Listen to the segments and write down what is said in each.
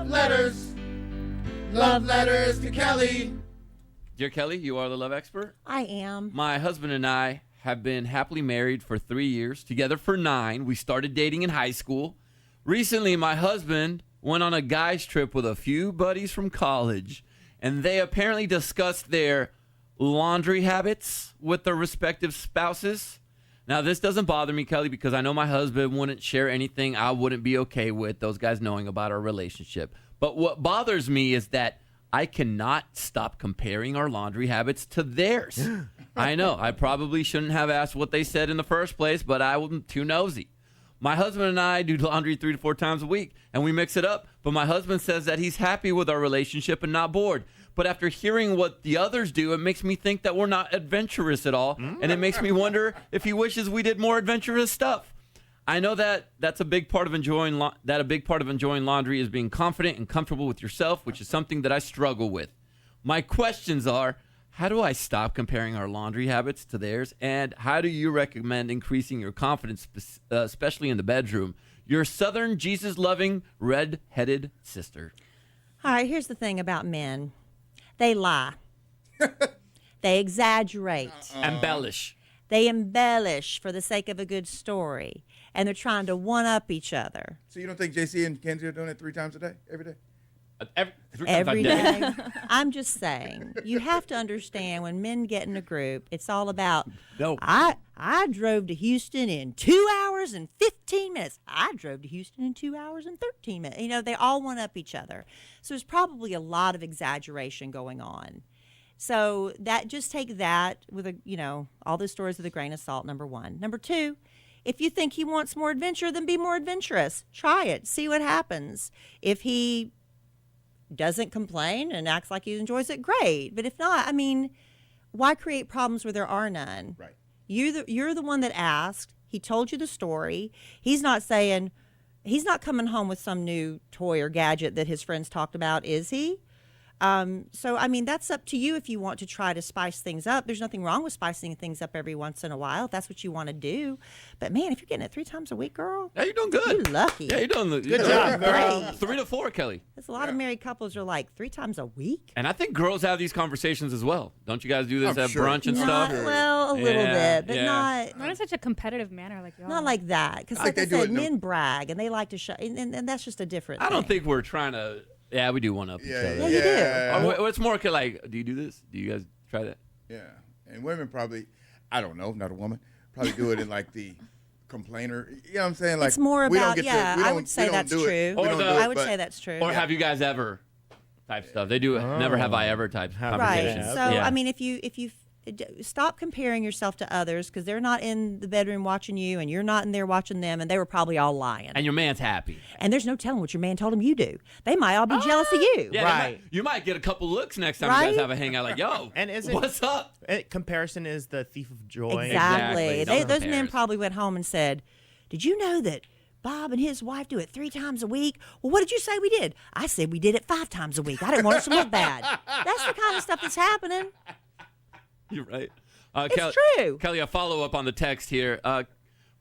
Love letters. Love letters to Kellie. Dear Kellie, you are the love expert. I am. My husband and I have been happily married for 3 years, together for 9. We started dating in high school. Recently, my husband went on a guy's trip with a few buddies from college, and they apparently discussed their laundry habits with their respective spouses. Now, this doesn't bother me, Kellie, because I know my husband wouldn't share anything I wouldn't be okay with, those guys knowing about our relationship. But what bothers me is that I cannot stop comparing our laundry habits to theirs. I know, I probably shouldn't have asked what they said in the first place, but I wasn't too nosy. My husband and I do laundry 3 to 4 times a week, and we mix it up. But my husband says that he's happy with our relationship and not bored. But after hearing what the others do, it makes me think that we're not adventurous at all. And it makes me wonder if he wishes we did more adventurous stuff. I know that a big part of enjoying laundry is being confident and comfortable with yourself, which is something that I struggle with. My questions are, how do I stop comparing our laundry habits to theirs? And how do you recommend increasing your confidence, especially in the bedroom? Your Southern Jesus-loving, red-headed sister. All right, here's the thing about men. They lie. They exaggerate. Embellish. They embellish for the sake of a good story. And they're trying to one-up each other. So you don't think JC and Kenzie are doing it 3 times a day, every day? Every day. I'm just saying, you have to understand when men get in a group, it's all about, No. I drove to Houston in 2 hours and 15 minutes. I drove to Houston in 2 hours and 13 minutes. You know, they all one-up each other. So there's probably a lot of exaggeration going on. So that just take that with all those stories with a grain of salt, number one. Number two, if you think he wants more adventure, then be more adventurous. Try it. See what happens. If he doesn't complain and acts like he enjoys it, great. But if not, why create problems where there are none? Right. You're the one that asked. He told you the story. He's not coming home with some new toy or gadget that his friends talked about, is he? That's up to you if you want to try to spice things up. There's nothing wrong with spicing things up every once in a while if that's what you want to do. But, man, if you're getting it 3 times a week, girl. Yeah, you're doing good. You're lucky. Yeah, you're doing Good job, girl. Great. 3 to 4, Kellie. There's a lot of married couples are like 3 times a week. And I think girls have these conversations as well. Don't you guys do this I'm at sure. brunch and Not, stuff? well, a little Yeah, bit, but yeah. not in such a competitive manner like y'all. not like that. Because Like like I they do said, it, men brag and they like to show, and that's just a different I don't thing. think we're trying to. Yeah, we do one up each other. Yeah, you do. Or it's more like, do you do this? Do you guys try that? Yeah. And women probably, I don't know, not a woman, probably do it in like the complainer. You know what I'm saying? Like It's more we don't about, get yeah, to, we I don't- would say we don't that's do it. true. We don't do it, I would but- say that's true. Or have you guys ever type stuff? They do never have I ever type Right. conversations. So, Yeah. if you stop comparing yourself to others because they're not in the bedroom watching you and you're not in there watching them, and they were probably all lying. And your man's happy. And there's no telling what your man told him you do. They might all be jealous of you. Yeah, Right. You might get a couple looks next time you Right? guys have a hangout. Like, yo, And is it- what's up? Comparison is the thief of joy. Exactly. Don't Those compare. men probably went home and said, "Did you know that Bob and his wife do it 3 times a week?" "Well, what did you say we did?" "I said we did it 5 times a week. I didn't want it to look bad." That's the kind of stuff that's happening. You're right. It's true. Kellie, a follow-up on the text here.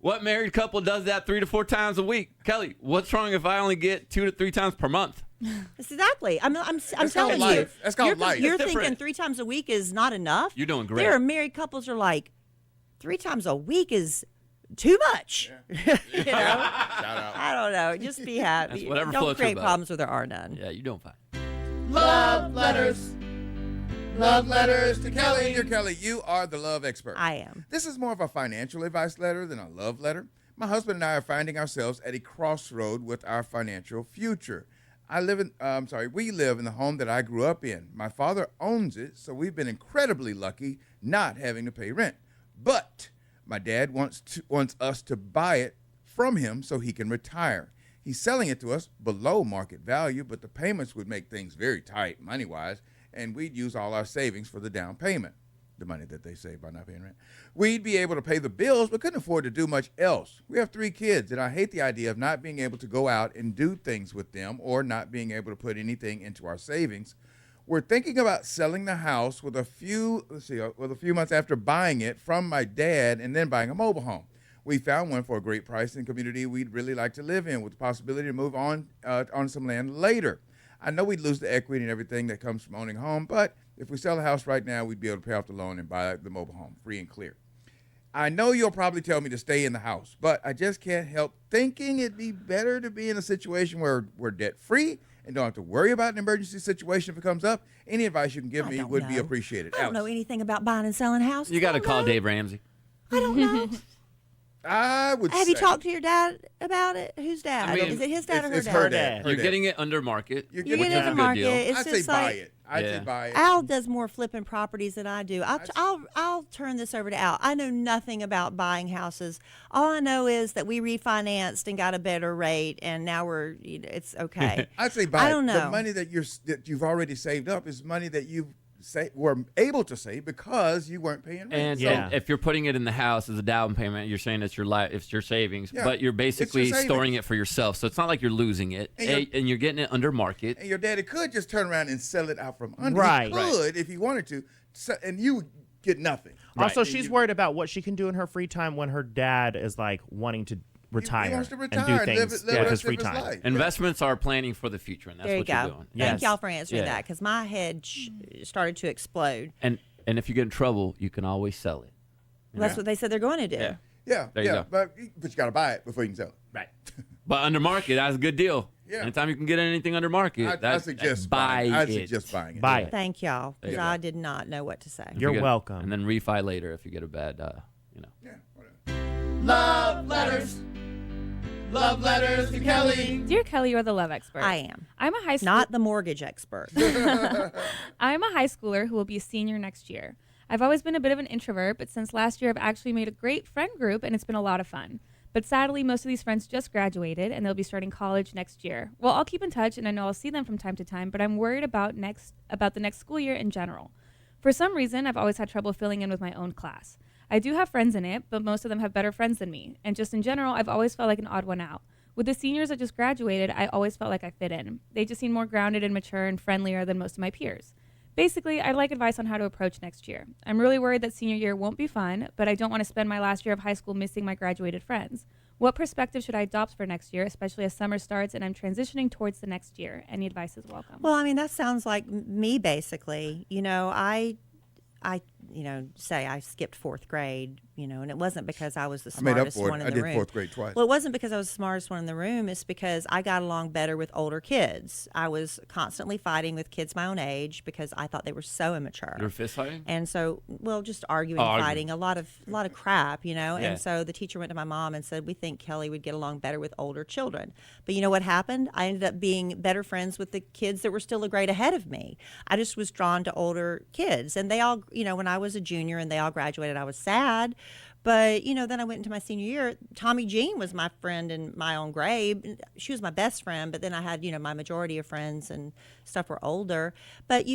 What married couple does that 3 to 4 times a week? Kellie, what's wrong if I only get 2 to 3 times per month? Exactly. I'm That's telling called you. life. That's called life. You're It's thinking different. 3 times a week is not enough. You're doing great. There are married couples who are like, 3 times a week is too much. Shout out. I don't know. Just be happy. That's whatever Don't floats your create boat. problems where there are none. Yeah, you don't fight. Love letters. Love letters to Kellie. Dear Kellie, you are the love expert. I am. This is more of a financial advice letter than a love letter. My husband and I are finding ourselves at a crossroad with our financial future. We live in the home that I grew up in. My father owns it, so we've been incredibly lucky not having to pay rent. But my dad wants us to buy it from him so he can retire. He's selling it to us below market value, but the payments would make things very tight money-wise, and we'd use all our savings for the down payment, the money that they save by not paying rent. We'd be able to pay the bills, but couldn't afford to do much else. We have 3 kids, and I hate the idea of not being able to go out and do things with them or not being able to put anything into our savings. We're thinking about selling the house with a few months after buying it from my dad and then buying a mobile home. We found one for a great price in a community we'd really like to live in with the possibility to move on some land later. I know we'd lose the equity and everything that comes from owning a home, but if we sell a house right now, we'd be able to pay off the loan and buy the mobile home free and clear. I know you'll probably tell me to stay in the house, but I just can't help thinking it'd be better to be in a situation where we're debt-free and don't have to worry about an emergency situation if it comes up. Any advice you can give I me don't would be know. appreciated. I don't know Alice. anything about buying and selling houses. You got to I don't call know. Dave Ramsey. I don't know. I would Have say. you talked to your dad about it? Whose dad? I mean, Is it his dad or her it's dad? her dad. You're getting it under market. You're You're Which getting is it a in good the market. deal. It's I'd say just buy like it. I'd say Yeah. buy it. Al does more flipping properties than I do. I'll turn this over to Al. I know nothing about buying houses. All I know is that we refinanced and got a better rate, and now it's okay. I'd say buy I it. don't know. The money that you've already saved up is money that you were able to save because you weren't paying rent. And Yeah. if you're putting it in the house as a down payment, you're saying it's it's your savings, Yeah, but you're basically savings. storing it for yourself. So it's not like you're losing it, and you're getting it under market. And your daddy could just turn around and sell it out from under. Right. He could if he wanted to, and you would get nothing. Also, And she's you- worried about what she can do in her free time when her dad is like wanting to retire, He wants to and retire do and things live with the his rest free of his time. life. Investments are planning for the future, and that's there you what go. you're doing. Yes. Thank y'all for answering Yeah. that because my head started to explode. And if you get in trouble, you can always sell it. That's what they said they're going to do. Yeah. Yeah, There you yeah, go. but you got to buy it before you can sell it. Right. But under market, that's a good deal. Yeah. Anytime you can get anything under market, I suggest buy buying. I it. suggest buying it. Buy it. Thank y'all There you because go. I did not know what to say. If You're you get- welcome. And then refi later if you get a bad, Yeah, whatever. Love letters. Love letters to Kellie. Dear Kellie, you're the love expert. I am I'm a high school. not the mortgage expert. I'm a high schooler who will be a senior next year. I've always been a bit of an introvert, but since last year I've actually made a great friend group and it's been a lot of fun. But sadly, most of these friends just graduated and they'll be starting college next year. Well, I'll keep in touch and I know I'll see them from time to time, but I'm worried about the next school year in general. For some reason, I've always had trouble filling in with my own class. I do have friends in it, but most of them have better friends than me. And just in general, I've always felt like an odd one out. With the seniors that just graduated, I always felt like I fit in. They just seem more grounded and mature and friendlier than most of my peers. Basically, I'd like advice on how to approach next year. I'm really worried that senior year won't be fun, but I don't want to spend my last year of high school missing my graduated friends. What perspective should I adopt for next year, especially as summer starts and I'm transitioning towards the next year? Any advice is welcome. Well, I mean, that sounds like me basically. I say I skipped fourth grade, and it wasn't because I was the I made up smartest for one it. in I the did room. fourth grade twice. Well, it wasn't because I was the smartest one in the room. It's because I got along better with older kids. I was constantly fighting with kids my own age because I thought they were so immature. You were fist fighting? And so, just arguing, Arguing. fighting, a lot of crap, Yeah. And so the teacher went to my mom and said, "We think Kellie would get along better with older children." But you know what happened? I ended up being better friends with the kids that were still a grade ahead of me. I just was drawn to older kids, and they all, when I was a junior and they all graduated, I was sad. But, then I went into my senior year. Tommy Jean was my friend in my own grade. She was my best friend, but then I had, my majority of friends and stuff were older. But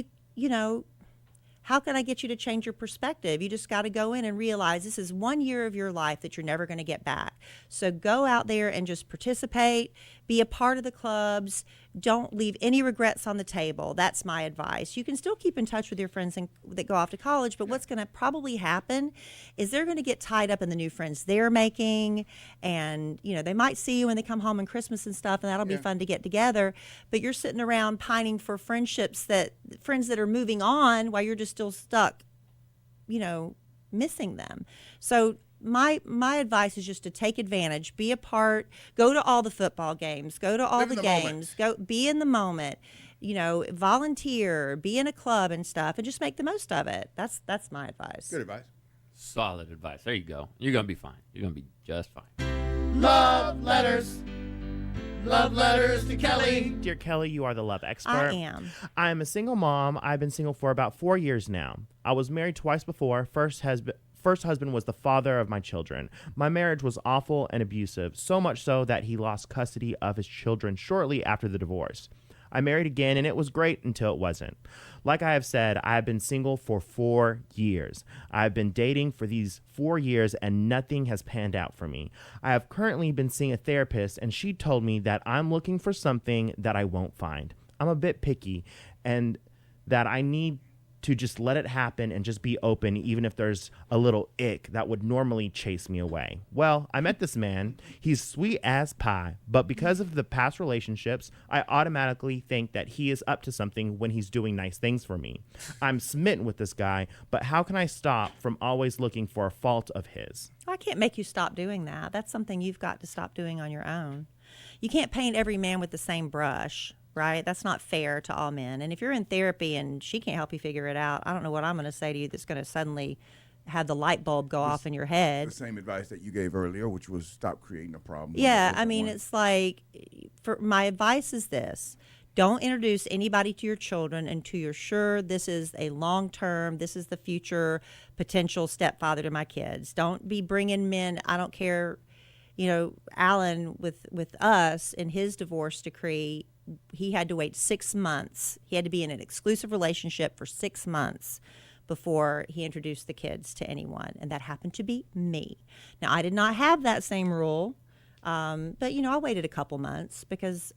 how can I get you to change your perspective? You just got to go in and realize this is 1 year of your life that you're never going to get back. So go out there and just participate, be a part of the clubs. Don't leave any regrets on the table. That's my advice. You can still keep in touch with your friends that go off to college, but what's going to probably happen is they're going to get tied up in the new friends they're making, and they might see you when they come home on Christmas and stuff, and that'll be fun to get together. But you're sitting around pining for friends that are moving on while you're just still stuck, missing them. So my advice is just to take advantage, be a part, go to all the football games, go to all Live the in the games, go be in the moment, volunteer, be in a club and stuff, and just make the most of it. That's my advice. Good advice. Solid advice. There you go. You're going to be fine. You're going to be just fine. Love letters. Love letters to Kellie. Dear Kellie, you are the love expert. I am. I'm a single mom. I've been single for about 4 years now. I was married twice before. First husband was the father of my children. My marriage was awful and abusive, so much so that he lost custody of his children shortly after the divorce. I married again, and it was great until it wasn't. Like I have said, I have been single for 4 years. I've been dating for these 4 years, and nothing has panned out for me. I have currently been seeing a therapist, and she told me that I'm looking for something that I won't find. I'm a bit picky, and that I need to just let it happen and just be open, even if there's a little ick that would normally chase me away. Well, I met this man. He's sweet as pie, but because of the past relationships, I automatically think that he is up to something when he's doing nice things for me. I'm smitten with this guy, but how can I stop from always looking for a fault of his? I can't make you stop doing that. That's something you've got to stop doing on your own. You can't paint every man with the same brush, right? That's not fair to all men. And if you're in therapy and she can't help you figure it out, I don't know what I'm going to say to you that's going to suddenly have the light bulb go off in your head. The same advice that you gave earlier, which was stop creating a problem. Yeah, I mean, it's like, for my advice is this. Don't introduce anybody to your children until you're sure this is a long-term, this is the future potential stepfather to my kids. Don't be bringing men, I don't care, Alan with us in his divorce decree, he had to wait 6 months. He had to be in an exclusive relationship for 6 months before he introduced the kids to anyone, and that happened to be me. Now, I did not have that same rule, but, I waited a couple months because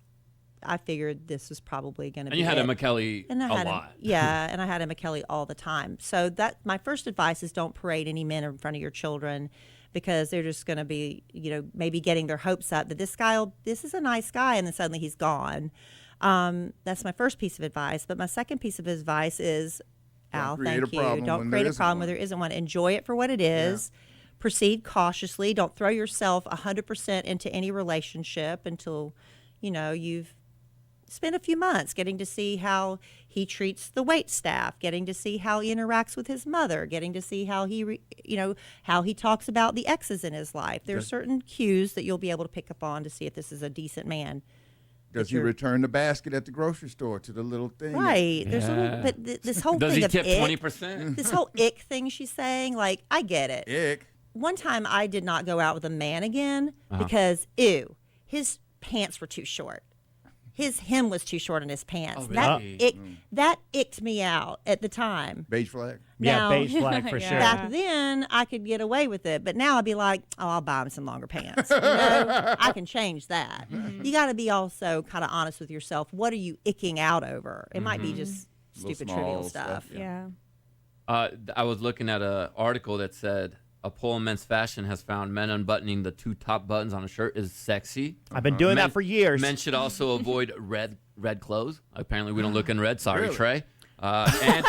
I figured this was probably going to be And you had it. him a Kellie And I a had lot. and I had him a Kellie all the time. So that my first advice is don't parade any men in front of your children, because they're just going to be, maybe getting their hopes up that this is a nice guy, and then suddenly he's gone. That's my first piece of advice. But my second piece of advice is, Al, thank you. Don't create a problem where there isn't one. Enjoy it for what it is. Yeah. Proceed cautiously. Don't throw yourself 100% into any relationship until, you've spent a few months getting to see how he treats the wait staff, getting to see how he interacts with his mother, getting to see how he, how he talks about the exes in his life. There's certain cues that you'll be able to pick up on to see if this is a decent man. Does he return the basket at the grocery store to the little thing? Right. Yeah. There's a little, but this whole Does thing he of tip ick, 20%? This whole ick thing she's saying, like, I get it. Ick. One time I did not go out with a man again because, his pants were too short. His hem was too short in his pants. Oh, really? That icked me out at the time. Beige flag? Now, beige flag for sure. Back then, I could get away with it, but now I'd be like, I'll buy him some longer pants. I can change that. You got to be also kind of honest with yourself. What are you icking out over? It might be just stupid, trivial stuff. Yeah. I was looking at an article that said a poll in men's fashion has found men unbuttoning the 2 top buttons on a shirt is sexy. I've been doing that for years. Men should also avoid red clothes. Apparently, we don't look in red. Sorry, Really? Trey. And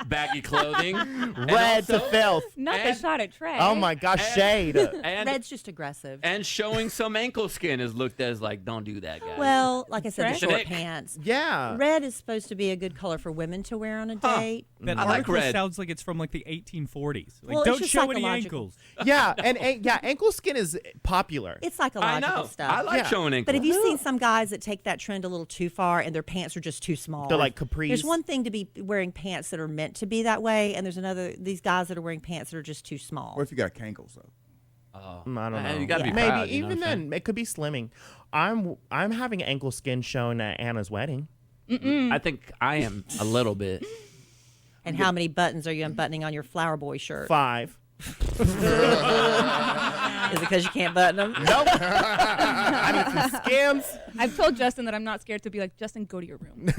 baggy clothing. Red to filth. Not the shot at Trey. Oh my gosh, shade. And Red's just aggressive. and showing some ankle skin is looked at as like, don't do that, guys. Well, like I said, the Red? short Thick. pants. Yeah. Red is supposed to be a good color for women to wear on a date. That I like article red. sounds like it's from like the 1840s. Like, Well, it's don't just show any psychological. ankles. Yeah, and ankle skin is popular. It's I psychological know. stuff. I like Yeah. showing ankle. But have you seen some guys that take that trend a little too far and their pants are just too small? They're like capris. There's one thing to be wearing pants that are meant to be that way, and there's these guys that are wearing pants that are just too small. What if you got cankles, though? Oh, I don't know. You gotta be Maybe proud, you know even what I'm saying? then, it could be slimming. I'm having ankle skin shown at Anna's wedding. I think I am a little bit. And how many buttons are you unbuttoning on your Flower Boy shirt? 5. Is it because you can't button them? Nope. I need some skims. I've told Justin that I'm not scared to be like, Justin, go to your room.